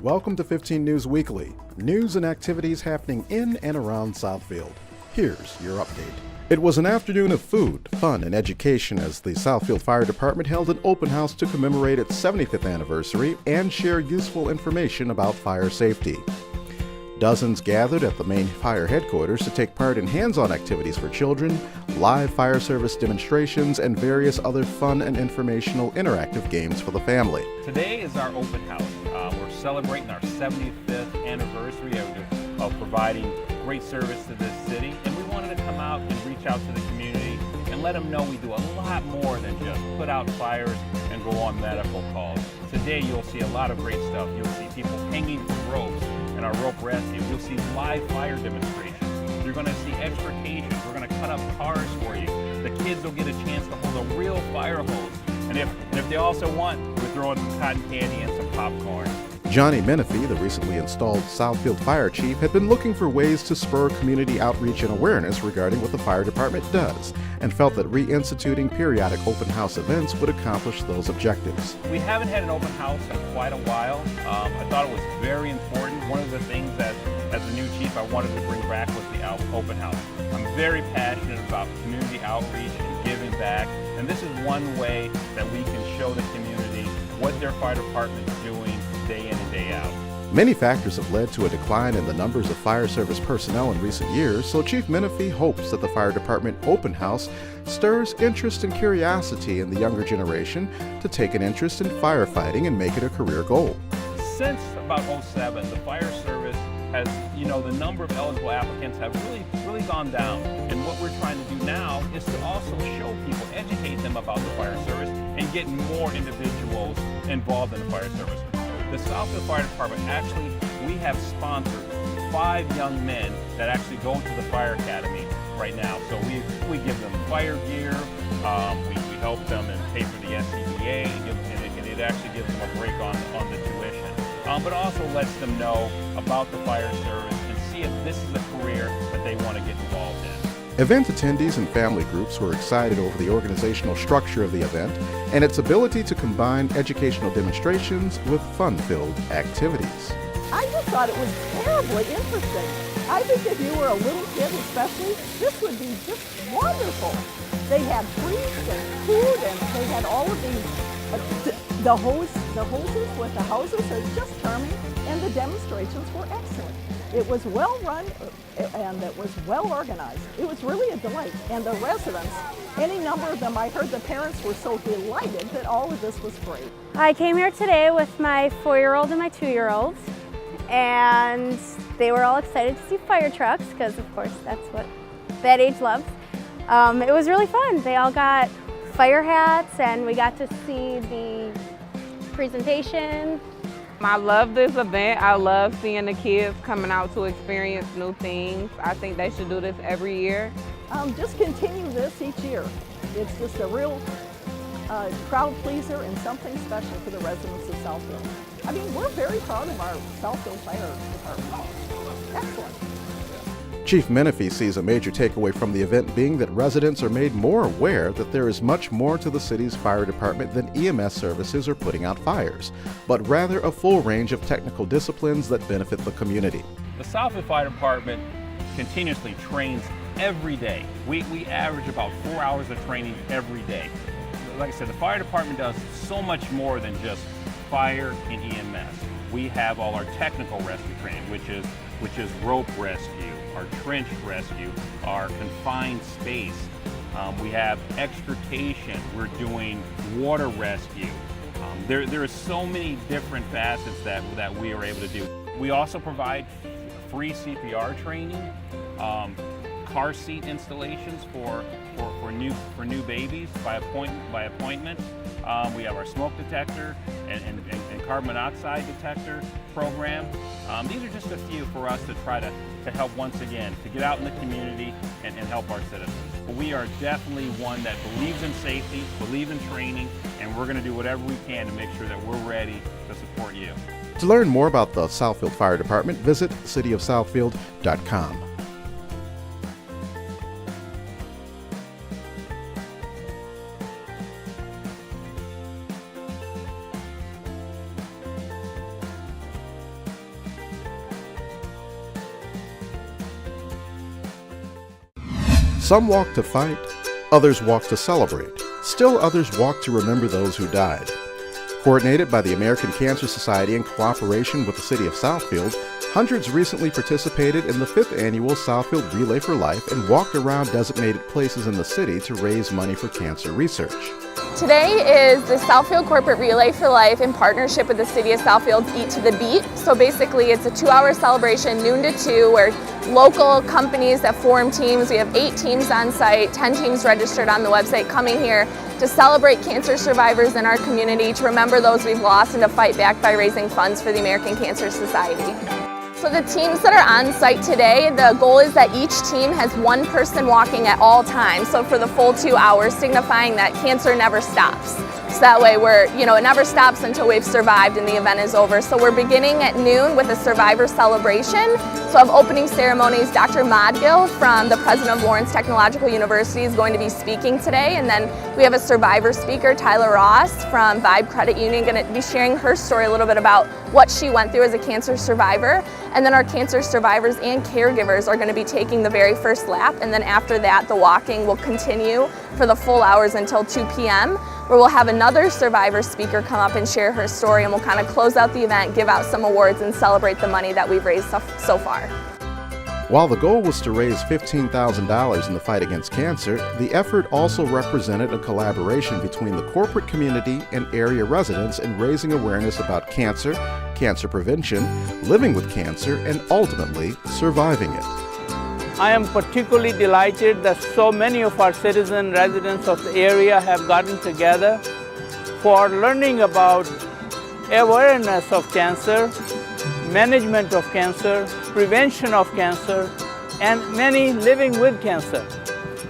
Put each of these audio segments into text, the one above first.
welcome to 15 News Weekly, news and activities happening in and around Southfield. Here's your update. It was an afternoon of food, fun, and education as the Southfield Fire Department held an open house to commemorate its 75th anniversary and share useful information about fire safety. Dozens gathered at the main fire headquarters to take part in hands-on activities for children, live fire service demonstrations, and various other fun and informational interactive games for the family. Today is our open house. We're celebrating our 75th anniversary of providing great service to this city, and we wanted to come out and reach out to the community and let them know we do a lot more than just put out fires and go on medical calls. Today you'll see a lot of great stuff. You'll see people hanging from ropes in our rope rescue. You'll see live fire demonstrations. You're going to see extrications. We're going to cut up cars for you. The kids will get a chance to hold a real fire hose. And if they also want, we're throwing some cotton candy and some popcorn. Johnny Menifee, the recently installed Southfield Fire Chief, had been looking for ways to spur community outreach and awareness regarding what the fire department does, and felt that reinstituting periodic open house events would accomplish those objectives. We haven't had an open house in quite a while. I thought it was very important. One of the things that, as the new chief, I wanted to bring back was the open house. I'm very passionate about community outreach and giving back, and this is one way that we can show the community what their fire department is doing day in and day out. Many factors have led to a decline in the numbers of fire service personnel in recent years, so Chief Menifee hopes that the fire department open house stirs interest and curiosity in the younger generation to take an interest in firefighting and make it a career goal. Since about 2007, the fire service has, the number of eligible applicants have really gone down. And what we're trying to do now is to also show people, educate them about the fire service and get more individuals involved in the fire service. The Southfield Fire Department, we have sponsored 5 young men that actually go to the fire academy right now. So we give them fire gear, we help them and pay for the SEP, and it actually gives them a break on the tuition. But also lets them know about the fire service and see if this is a career that they want to get involved in. Event attendees and family groups were excited over the organizational structure of the event and its ability to combine educational demonstrations with fun-filled activities. I just thought it was terribly interesting. I think if you were a little kid especially, this would be just wonderful. They had treats and food, and they had all of these, the hoses with the houses are just charming, and the demonstrations were excellent. It was well run and it was well organized. It was really a delight. And the residents, any number of them, I heard the parents were so delighted that all of this was great. I came here today with my 4-year-old and my 2-year-old, and they were all excited to see fire trucks because, of course, that's what that age loves. It was really fun. They all got fire hats and we got to see the presentation. I love this event. I love seeing the kids coming out to experience new things. I think they should do this every year. Just continue this each year. It's just a real crowd pleaser and something special for the residents of Southfield. I mean, we're very proud of our Southfield Fire Department. Excellent. Chief Menifee sees a major takeaway from the event being that residents are made more aware that there is much more to the city's fire department than EMS services or putting out fires, but rather a full range of technical disciplines that benefit the community. The Southfield Fire Department continuously trains every day. We average about 4 hours of training every day. Like I said, the fire department does so much more than just fire and EMS. We have all our technical rescue training, which is rope rescue, our trench rescue, our confined space. We have extrication. We're doing water rescue. There are so many different facets that we are able to do. We also provide free CPR training, car seat installations for new babies by appointment. We have our smoke detector and carbon monoxide detector program. These are just a few for us to try to help once again, to get out in the community and help our citizens. But we are definitely one that believes in safety, believes in training, and we're going to do whatever we can to make sure that we're ready to support you. To learn more about the Southfield Fire Department, visit cityofsouthfield.com. Some walk to fight, others walk to celebrate. Still others walk to remember those who died. Coordinated by the American Cancer Society in cooperation with the City of Southfield, hundreds recently participated in the 5th annual Southfield Relay for Life and walked around designated places in the city to raise money for cancer research. Today is the Southfield Corporate Relay for Life in partnership with the City of Southfield's Eat to the Beat. So basically it's a 2-hour celebration, noon to 2, where local companies that form teams, we have 8 teams on site, 10 teams registered on the website, coming here to celebrate cancer survivors in our community, to remember those we've lost, and to fight back by raising funds for the American Cancer Society. So the teams that are on site today, the goal is that each team has one person walking at all times. So for the full 2 hours, signifying that cancer never stops. So that way it never stops until we've survived and the event is over. So we're beginning at noon with a survivor celebration. So of opening ceremonies, Dr. Modgill from the president of Lawrence Technological University is going to be speaking today. And then we have a survivor speaker, Tyler Ross from Vibe Credit Union, going to be sharing her story a little bit about what she went through as a cancer survivor. And then our cancer survivors and caregivers are going to be taking the very first lap. And then after that, the walking will continue for the full hours until 2 p.m. where we'll have another survivor speaker come up and share her story, and we'll kind of close out the event, give out some awards, and celebrate the money that we've raised so far. While the goal was to raise $15,000 in the fight against cancer, the effort also represented a collaboration between the corporate community and area residents in raising awareness about cancer, cancer prevention, living with cancer, and ultimately surviving it. I am particularly delighted that so many of our citizen residents of the area have gotten together for learning about awareness of cancer, management of cancer, prevention of cancer, and many living with cancer.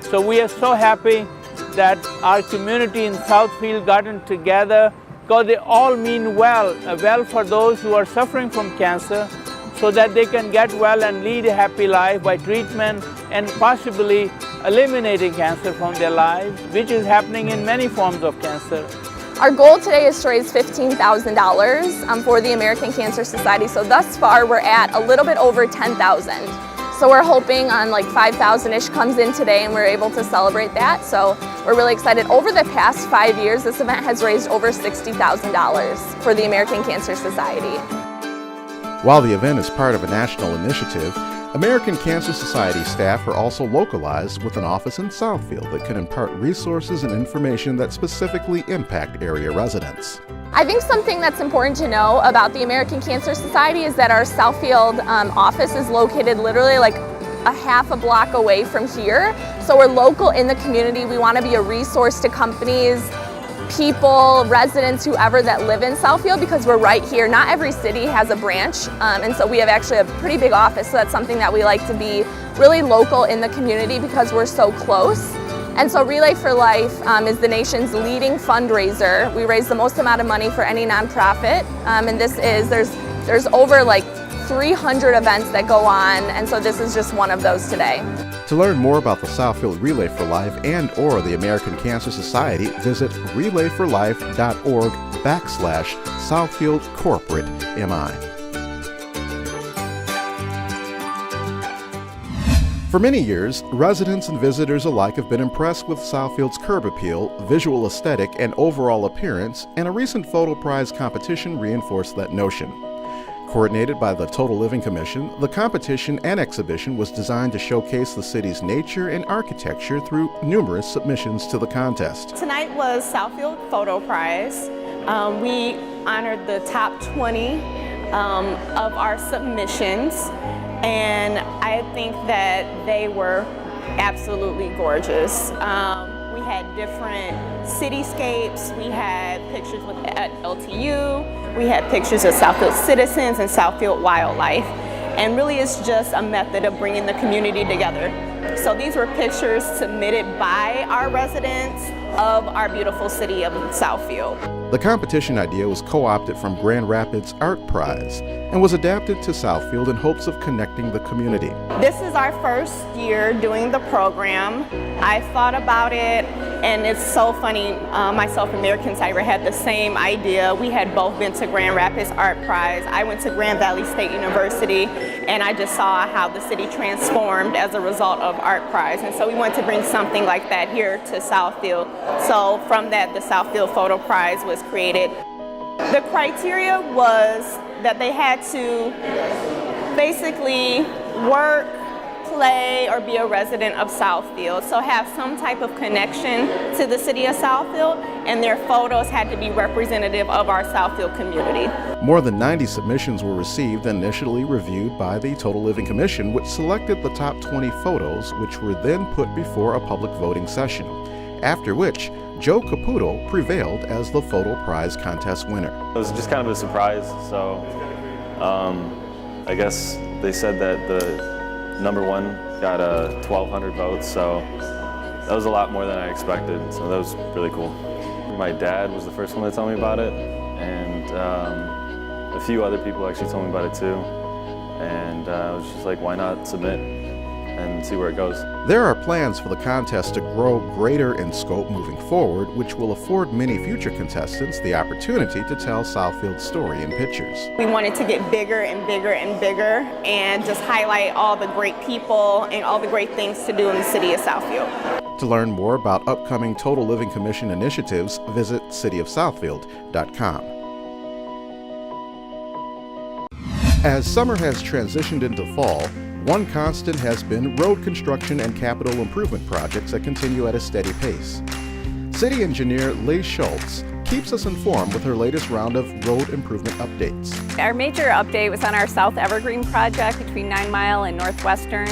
So we are so happy that our community in Southfield gotten together, because they all mean well for those who are suffering from cancer, so that they can get well and lead a happy life by treatment and possibly eliminating cancer from their lives, which is happening in many forms of cancer. Our goal today is to raise $15,000 for the American Cancer Society. So thus far we're at a little bit over 10,000. So we're hoping on like 5,000-ish comes in today, and we're able to celebrate that. So we're really excited. Over the past 5 years, this event has raised over $60,000 for the American Cancer Society. While the event is part of a national initiative, American Cancer Society staff are also localized with an office in Southfield that can impart resources and information that specifically impact area residents. I think something that's important to know about the American Cancer Society is that our Southfield office is located literally like a half a block away from here. So we're local in the community. We want to be a resource to companies, people, residents, whoever that live in Southfield, because we're right here. Not every city has a branch, and so we have actually a pretty big office, so that's something that we like to be really local in the community because we're so close. And so Relay for Life is the nation's leading fundraiser. We raise the most amount of money for any nonprofit, and there's over like 300 events that go on, and so this is just one of those today. To learn more about the Southfield Relay for Life and/or the American Cancer Society, visit relayforlife.org/Southfield Corporate MI. For many years, residents and visitors alike have been impressed with Southfield's curb appeal, visual aesthetic, and overall appearance, and a recent photo prize competition reinforced that notion. Coordinated by the Total Living Commission, the competition and exhibition was designed to showcase the city's nature and architecture through numerous submissions to the contest. Tonight was Southfield Photo Prize. We honored the top 20 of our submissions, and I think that they were absolutely gorgeous. We had different cityscapes, we had pictures at LTU, we had pictures of Southfield citizens and Southfield wildlife, and really it's just a method of bringing the community together. So these were pictures submitted by our residents of our beautiful city of Southfield. The competition idea was co-opted from Grand Rapids Art Prize and was adapted to Southfield in hopes of connecting the community. This is our first year doing the program. I thought about it, and it's so funny. Myself and Mayor Kinsider had the same idea. We had both been to Grand Rapids Art Prize. I went to Grand Valley State University, and I just saw how the city transformed as a result of Art Prize. And so we wanted to bring something like that here to Southfield. So from that, the Southfield Photo Prize was created. The criteria was that they had to basically work, play, or be a resident of Southfield. So have some type of connection to the city of Southfield, and their photos had to be representative of our Southfield community. More than 90 submissions were received and initially reviewed by the Total Living Commission, which selected the top 20 photos, which were then put before a public voting session, after which Joe Caputo prevailed as the photo prize contest winner. It was just kind of a surprise, so I guess they said that the number one got 1,200 votes, so that was a lot more than I expected, so that was really cool. My dad was the first one to tell me about it, and a few other people actually told me about it too, and I was just like, why not submit and see where it goes. There are plans for the contest to grow greater in scope moving forward, which will afford many future contestants the opportunity to tell Southfield's story in pictures. We wanted to get bigger and bigger and bigger and just highlight all the great people and all the great things to do in the city of Southfield. To learn more about upcoming Total Living Commission initiatives, visit cityofsouthfield.com. As summer has transitioned into fall, one constant has been road construction and capital improvement projects that continue at a steady pace. City engineer Lee Schultz keeps us informed with her latest round of road improvement updates. Our major update was on our South Evergreen project between 9 Mile and Northwestern.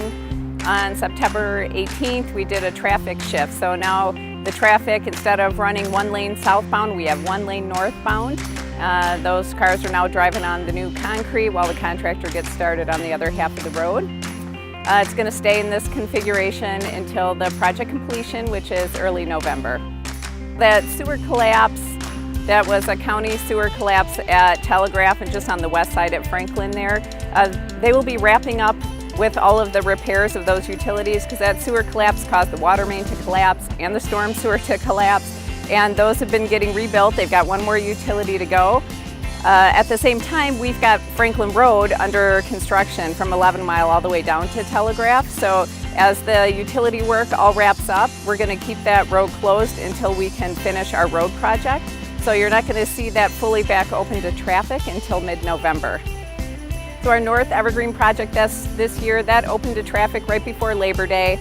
On September 18th, we did a traffic shift. So now the traffic, instead of running one lane southbound, we have one lane northbound. Those cars are now driving on the new concrete while the contractor gets started on the other half of the road. It's going to stay in this configuration until the project completion, which is early November. That sewer collapse, that was a county sewer collapse at Telegraph and just on the west side at Franklin there. They will be wrapping up with all of the repairs of those utilities because that sewer collapse caused the water main to collapse and the storm sewer to collapse. And those have been getting rebuilt. They've got one more utility to go. At the same time, we've got Franklin Road under construction from 11 Mile all the way down to Telegraph. So as the utility work all wraps up, we're going to keep that road closed until we can finish our road project. So you're not going to see that fully back open to traffic until mid-November. So our North Evergreen project this year, that opened to traffic right before Labor Day.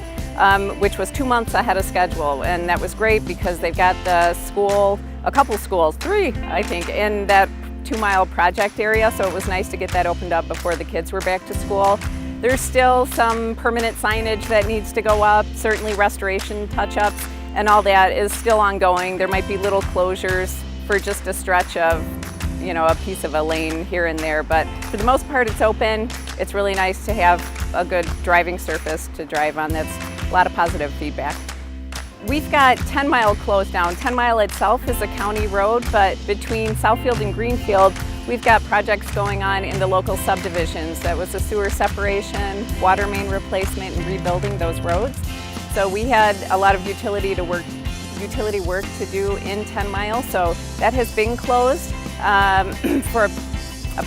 Which was 2 months ahead of schedule, and that was great because they've got the school, a couple schools, 3 I think, in that 2 Mile project area, so it was nice to get that opened up before the kids were back to school. There's still some permanent signage that needs to go up, certainly restoration touch-ups, and all that is still ongoing. There might be little closures for just a stretch of, you know, a piece of a lane here and there, but for the most part it's open. It's really nice to have a good driving surface to drive on. That's a lot of positive feedback. We've got 10 Mile closed down. 10 Mile itself is a county road, but between Southfield and Greenfield, we've got projects going on in the local subdivisions. That was a sewer separation, water main replacement, and rebuilding those roads. So we had a lot of utility work to do in 10 Mile, so that has been closed for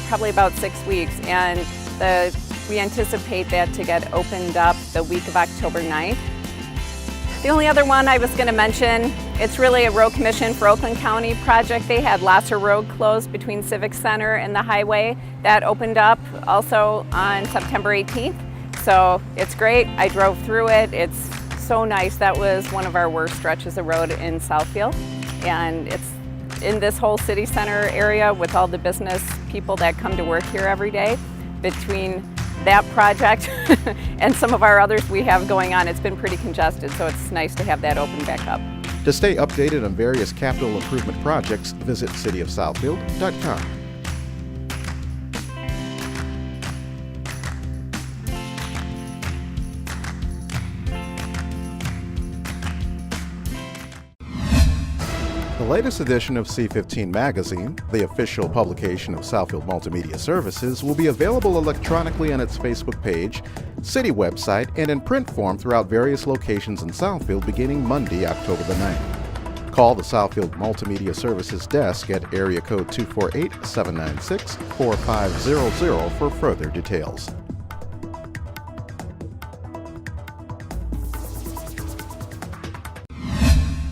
probably about 6 weeks, and we anticipate that to get opened up the week of October 9th. The only other one I was going to mention, it's really a road commission for Oakland County project. They had Lasser Road closed between Civic Center and the highway. That opened up also on September 18th. So it's great. I drove through it. It's so nice. That was one of our worst stretches of road in Southfield. And it's in this whole city center area with all the business people that come to work here every day. Between that project and some of our others we have going on, it's been pretty congested, so it's nice to have that open back up. To stay updated on various capital improvement projects, visit cityofsouthfield.com. The latest edition of C15 Magazine, the official publication of Southfield Multimedia Services, will be available electronically on its Facebook page, city website, and in print form throughout various locations in Southfield beginning Monday, October the 9th. Call the Southfield Multimedia Services desk at area code 248-796-4500 for further details.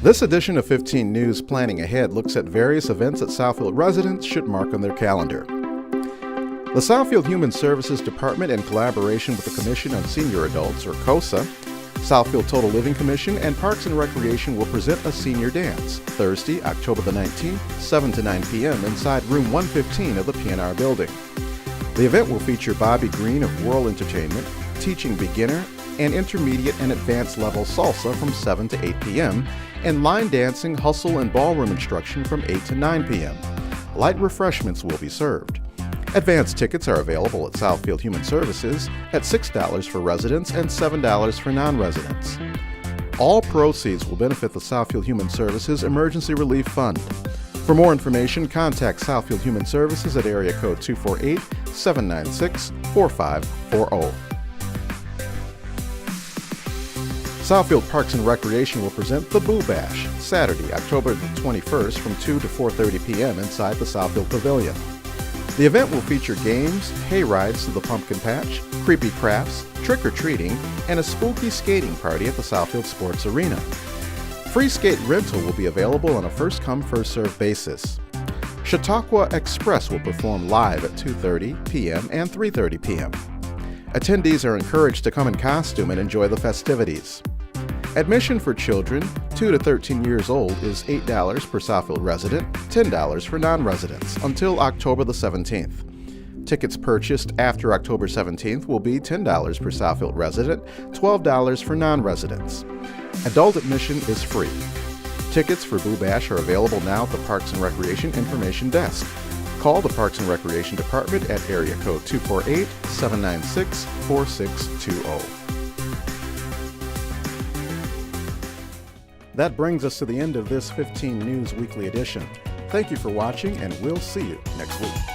This edition of 15 News Planning Ahead looks at various events that Southfield residents should mark on their calendar. The Southfield Human Services Department, in collaboration with the Commission on Senior Adults, or COSA, Southfield Total Living Commission, and Parks and Recreation will present a senior dance Thursday, October the 19th, 7 to 9 p.m. inside room 115 of the PNR building. The event will feature Bobby Green of World Entertainment, teaching beginner and intermediate and advanced level salsa from 7 to 8 p.m., and line dancing, hustle, and ballroom instruction from 8 to 9 p.m. Light refreshments will be served. Advance tickets are available at Southfield Human Services at $6 for residents and $7 for non-residents. All proceeds will benefit the Southfield Human Services Emergency Relief Fund. For more information, contact Southfield Human Services at area code 248-796-4540. Southfield Parks and Recreation will present the Boo Bash, Saturday, October the 21st from 2 to 4:30 p.m. inside the Southfield Pavilion. The event will feature games, hay rides to the pumpkin patch, creepy crafts, trick-or-treating, and a spooky skating party at the Southfield Sports Arena. Free skate rental will be available on a first-come, first-served basis. Chautauqua Express will perform live at 2:30 p.m. and 3:30 p.m. Attendees are encouraged to come in costume and enjoy the festivities. Admission for children 2 to 13 years old is $8 per Southfield resident, $10 for non-residents, until October the 17th. Tickets purchased after October 17th will be $10 per Southfield resident, $12 for non-residents. Adult admission is free. Tickets for Boo Bash are available now at the Parks and Recreation Information Desk. Call the Parks and Recreation Department at area code 248-796-4620. That brings us to the end of this 15 News Weekly edition. Thank you for watching, and we'll see you next week.